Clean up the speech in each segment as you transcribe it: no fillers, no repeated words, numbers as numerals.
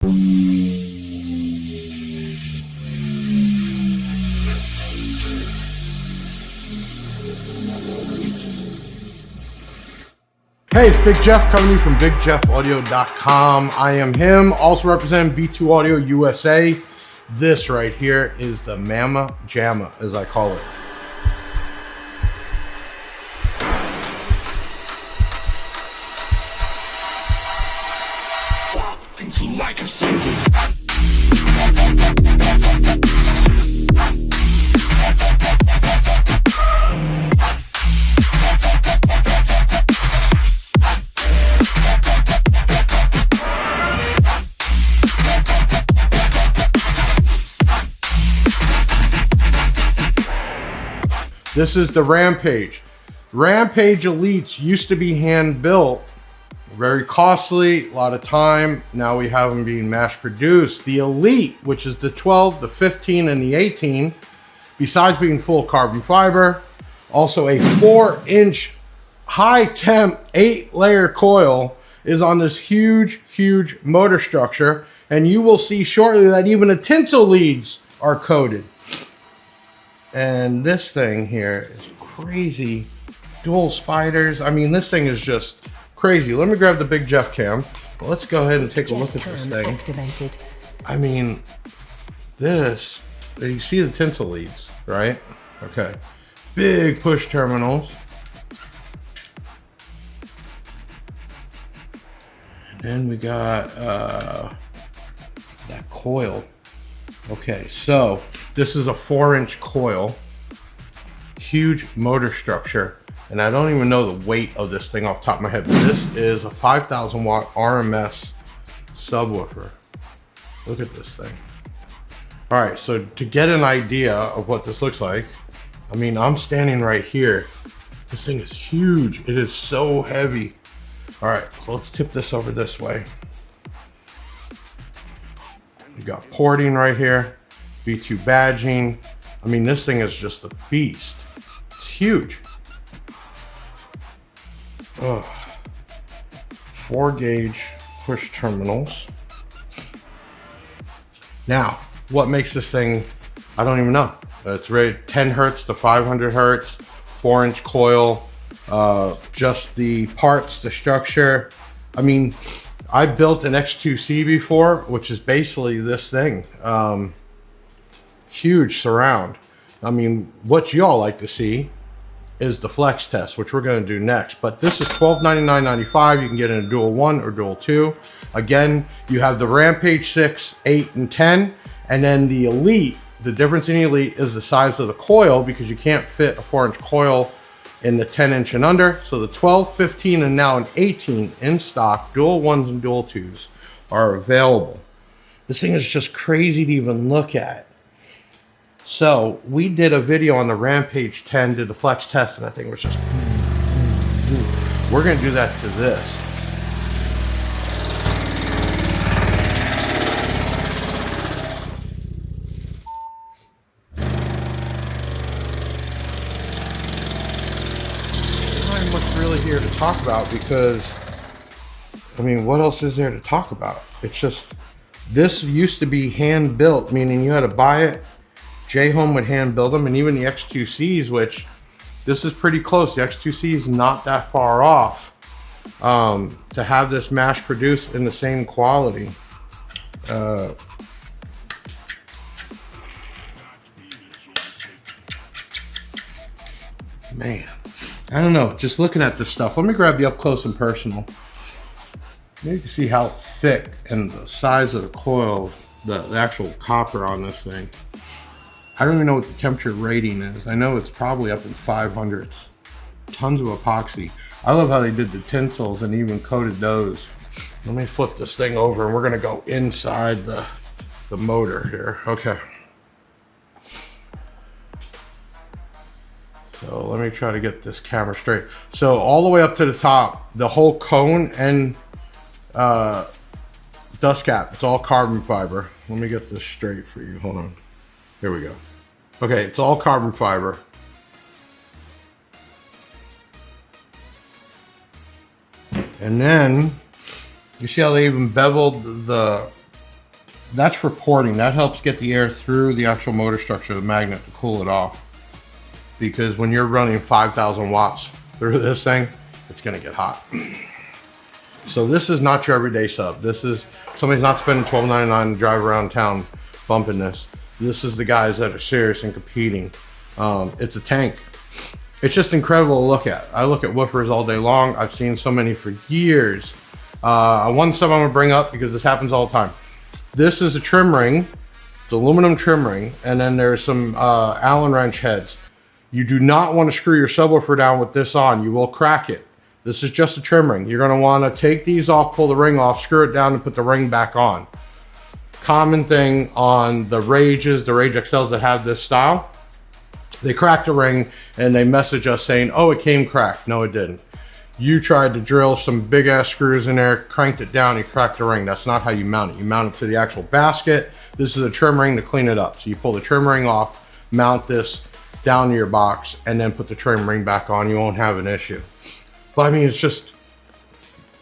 Hey, it's Big Jeff coming to you from BigJeffAudio.com. I am him, also representing B2 Audio USA. This right here is the Mama Jamma, as I call it. Like a soldier. This is the Rampage. Rampage Elites used to be hand built. Very costly, a lot of time. Now we have them being mass produced. The Elite, which is the 12, the 15, and the 18, besides being full carbon fiber, also a 4-inch high temp 8-layer coil is on this huge, huge motor structure. And you will see shortly that even the tinsel leads are coated. And this thing here is crazy. Dual spiders. I mean, this thing is just crazy. Let me grab the Big Jeff cam. Let's go ahead and take a look at this thing. Activated. I mean, this, you see the tinsel leads, right? Okay. Big push terminals. And then we got that coil. Okay, so this is a 4-inch coil. Huge motor structure. And I don't even know the weight of this thing off the top of my head, but this is a 5,000 watt RMS subwoofer. Look at this thing. All right, so to get an idea of what this looks like, I mean, I'm standing right here. This thing is huge. It is so heavy. All right, so let's tip this over this way. You got porting right here, B2 badging. I mean, this thing is just a beast. It's huge. 4-gauge push terminals. Now, what makes this thing, I don't even know. It's rated 10 hertz to 500 hertz, 4-inch coil, just the parts, the structure. I mean, I built an X2C before, which is basically this thing. Huge surround. I mean, what y'all like to see is the flex test, which we're going to do next. But this is $1299.95. You can get in a dual 1 or dual 2. Again, you have the Rampage 6, 8, and 10. And then the Elite, the difference in the Elite is the size of the coil, because you can't fit a 4-inch coil in the 10-inch and under. So the 12, 15, and now an 18 in stock, dual 1s and dual 2s are available. This thing is just crazy to even look at. So we did a video on the Rampage 10, did the flex test, and I think it was just, we're going to do that to this. Not much really here to talk about, because, I mean, what else is there to talk about? It's just, this used to be hand built, meaning you had to buy it. J-Home would hand build them, and even the X2Cs, which this is pretty close. The X2C is not that far off to have this mass produced in the same quality. Man, I don't know. Just looking at this stuff. Let me grab you up close and personal. You can see how thick and the size of the coil, the actual copper on this thing. I don't even know what the temperature rating is. I know it's probably up in 500s. Tons of epoxy. I love how they did the tinsels and even coated those. Let me flip this thing over and we're gonna go inside the motor here. Okay. So let me try to get this camera straight. So all the way up to the top, the whole cone and dust cap, it's all carbon fiber. Let me get this straight for you. Hold on. Here we go. Okay, it's all carbon fiber. And then you see how they even beveled the That's for porting. That helps get the air through the actual motor structure of the magnet to cool it off. Because when you're running 5,000 watts through this thing, it's gonna get hot. So this is not your everyday sub. This is, somebody's not spending $12.99 to drive around town bumping this. This is the guys that are serious and competing. It's a tank. It's just incredible to look at. I look at woofers all day long. I've seen so many for years. One sub I'm gonna bring up because this happens all the time. This is a trim ring. It's aluminum trim ring, and then there's some Allen wrench heads. You do not want to screw your subwoofer down with this on. You will crack it. This is just a trim ring. You're going to want to take these off, pull the ring off, screw it down, and put the ring back on. Common thing on the Rages, the Rage XLs that have this style, they crack the ring and they message us saying, oh, it came cracked. No, it didn't. You tried to drill some big ass screws in there, cranked it down, you cracked the ring. That's not how you mount it. You mount it to the actual basket. This is a trim ring to clean it up. So you pull the trim ring off, mount this down to your box, and then put the trim ring back on. You won't have an issue. But I mean, it's just,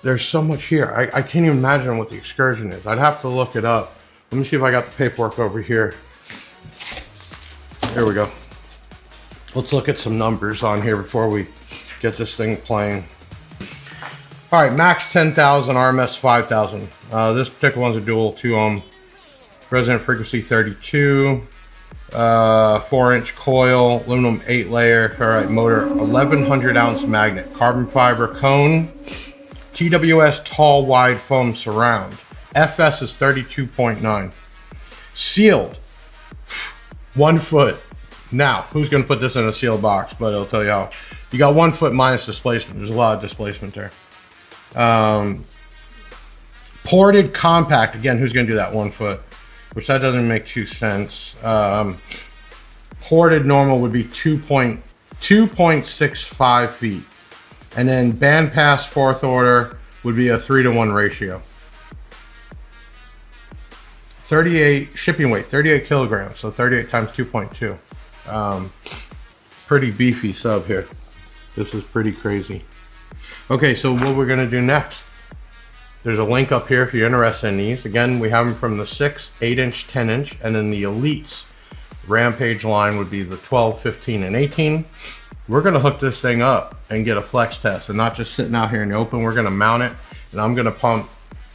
there's so much here. I can't even imagine what the excursion is. I'd have to look it up. Let me see if I got the paperwork over here. Here we go. Let's look at some numbers on here before we get this thing playing. All right, max 10,000, RMS 5,000. This particular one's a dual 2 ohm, resonant frequency 32, 4-inch coil, aluminum 8-layer ferrite motor, 1100 ounce magnet, carbon fiber cone, TWS tall wide foam surround. FS is 32.9. Sealed, 1 foot. Now, who's going to put this in a sealed box? But it'll tell you how. You got 1 foot minus displacement. There's a lot of displacement there. Ported compact. Again, who's going to do that 1 foot? Which that doesn't make 2 cents. Ported normal would be 2.65 feet. And then bandpass 4th order would be a 3-to-1 ratio. 38 shipping weight, 38 kilograms. So 38 times 2.2. Pretty beefy sub here. This is pretty crazy. Okay, so what we're gonna do next, there's a link up here if you're interested in these. Again, we have them from the 6, 8-inch, 10-inch, and then the Elites Rampage line would be the 12, 15, and 18. We're gonna hook this thing up and get a flex test and not just sitting out here in the open. We're gonna mount it, and I'm gonna pump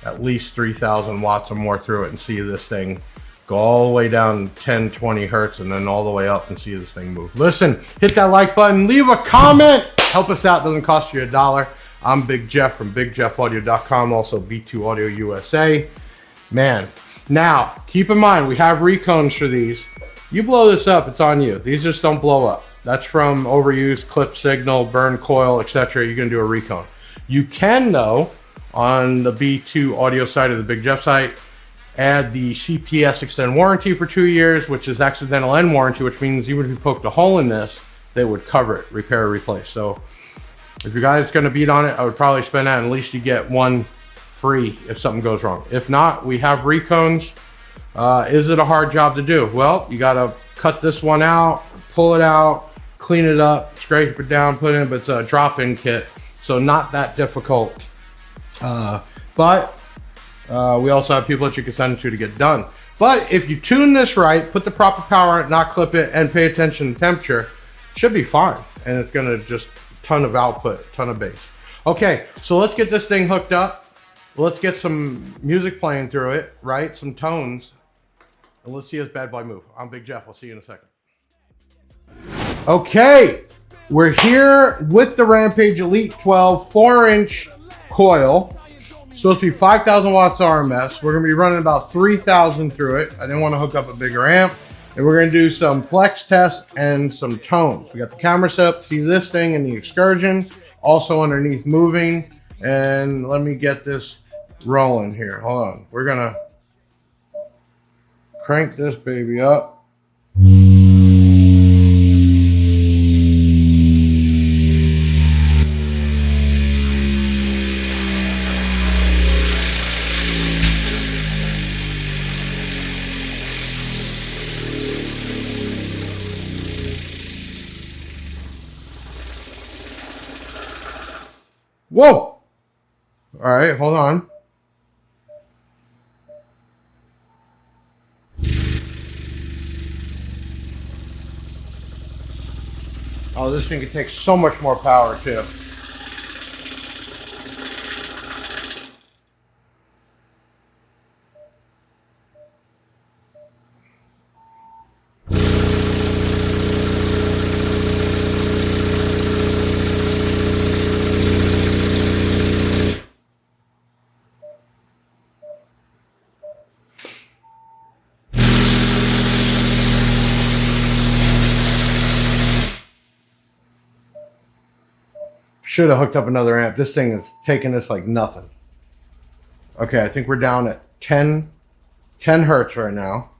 at least 3,000 watts or more through it and see this thing go all the way down 10, 20 hertz and then all the way up and see this thing move. Listen, hit that like button, leave a comment, help us out, doesn't cost you $1. I'm Big Jeff from BigJeffAudio.com, also B2 Audio USA. Man, now keep in mind, we have recones for these. You blow this up, it's on you. These just don't blow up. That's from overuse, clip signal, burn coil, etc. You're gonna do a recone. You can though, on the B2 Audio site of the Big Jeff site, add the CPS extend warranty for 2 years, which is accidental end warranty, which means even if you poked a hole in this, they would cover it, repair or replace. So if your guy's gonna beat on it, I would probably spend that, and at least you get one free if something goes wrong. If not, we have recones. Is it a hard job to do? Well, you gotta cut this one out, pull it out, clean it up, scrape it down, put it in, but it's a drop-in kit, so not that difficult. But we also have people that you can send it to get done. But if you tune this right, put the proper power on it, not clip it, and pay attention to temperature, it should be fine. And it's gonna just ton of output, ton of bass. Okay, so let's get this thing hooked up. Let's get some music playing through it, right? Some tones. And let's see this bad boy move. I'm Big Jeff, I'll see you in a second. Okay, we're here with the Rampage Elite 12 4-inch coil. Supposed to be 5,000 watts RMS. We're gonna be running about 3,000 through it. I didn't want to hook up a bigger amp. And we're gonna do some flex tests and some tones. We got the camera set up to see this thing in the excursion, also underneath moving. And let me get this rolling here. Hold on. We're gonna crank this baby up. Whoa! All right, hold on. Oh, this thing can take so much more power too. Should have hooked up another amp. This thing is taking this like nothing. Okay, I think we're down at 10 hertz right now.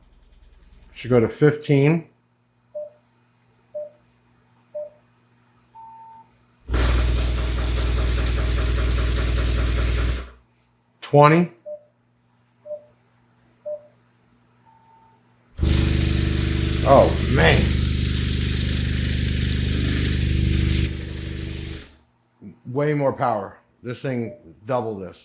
Should go to 15. $20. Oh man. Way more power. This thing double this.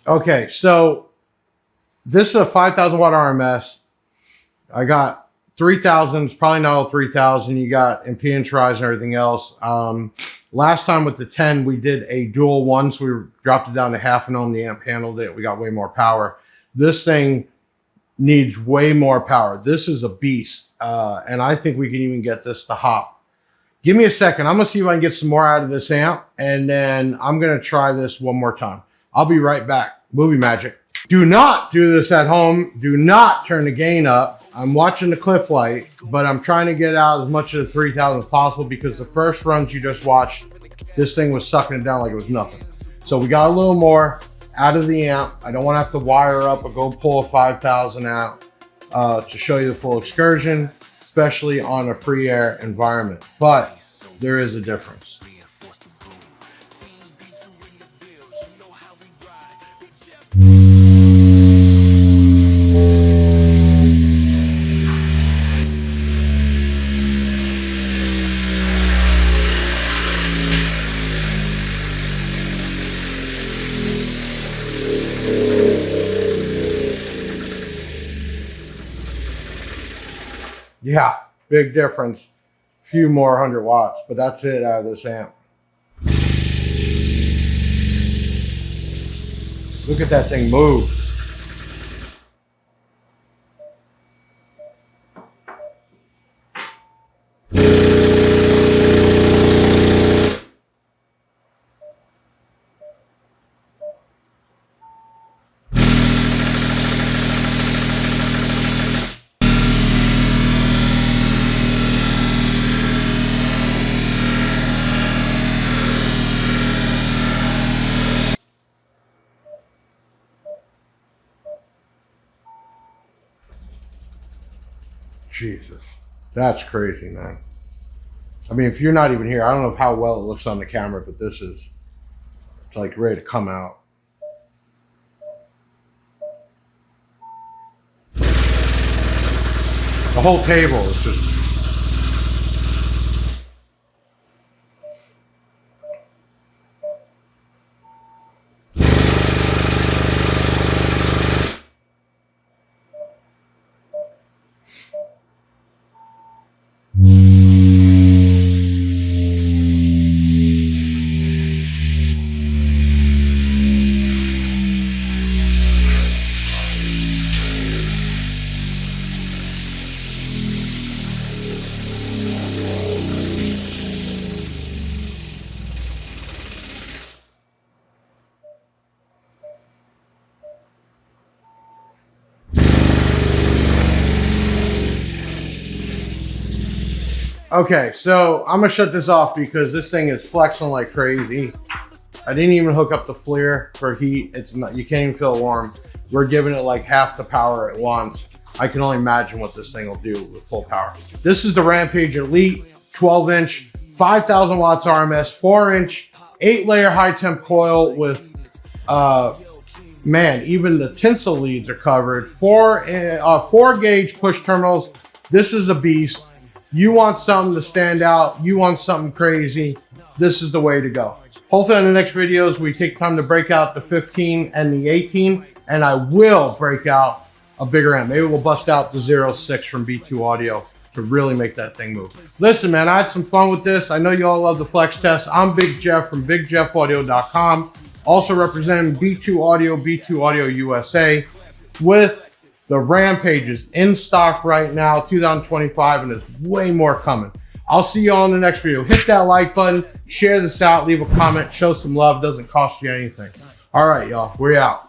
Okay, so this is a 5,000 watt RMS. I got 3,000. It's probably not all 3,000. You got impedance rise and everything else. Last time with the 10, we did a dual one, so we dropped it down to half an ohm. The amp handled it. We got way more power. This thing needs way more power. This is a beast, and I think we can even get this to hop. Give me a second. I'm going to see if I can get some more out of this amp, and then I'm going to try this one more time. I'll be right back. Movie magic. Do not do this at home. Do not turn the gain up. I'm watching the clip light, but I'm trying to get out as much of the 3,000 as possible because the first runs you just watched, this thing was sucking it down like it was nothing. So we got a little more out of the amp. I don't want to have to wire up or go pull a 5,000 out to show you the full excursion, especially on a free air environment. But there is a difference. Yeah, big difference. Few more 100 watts, but that's it out of this amp. Look at that thing move. Jesus, that's crazy, man. I mean, if you're not even here, I don't know how well it looks on the camera, but this is like ready to come out. The whole table is just... Okay, so I'm gonna shut this off because this thing is flexing like crazy. I didn't even hook up the FLIR for heat. It's not, you can't even feel it warm. We're giving it like half the power at once. I can only imagine what this thing will do with full power. This is the Rampage Elite 12-inch, 5,000 watts RMS, 4-inch, 8-layer high temp coil with man, even the tinsel leads are covered. 4 gauge push terminals. This is a beast. You want something to stand out. You want something crazy. This is the way to go. Hopefully in the next videos, we take time to break out the 15 and the 18, and I will break out a bigger amp. Maybe we'll bust out the 06 from B2 Audio to really make that thing move. Listen, man, I had some fun with this. I know you all love the flex test. I'm Big Jeff from BigJeffAudio.com. Also representing B2 Audio USA, with the Rampages in stock right now, 2025, and there's way more coming. I'll see you all in the next video. Hit that like button, share this out, leave a comment, show some love. Doesn't cost you anything. All right, y'all, we're out.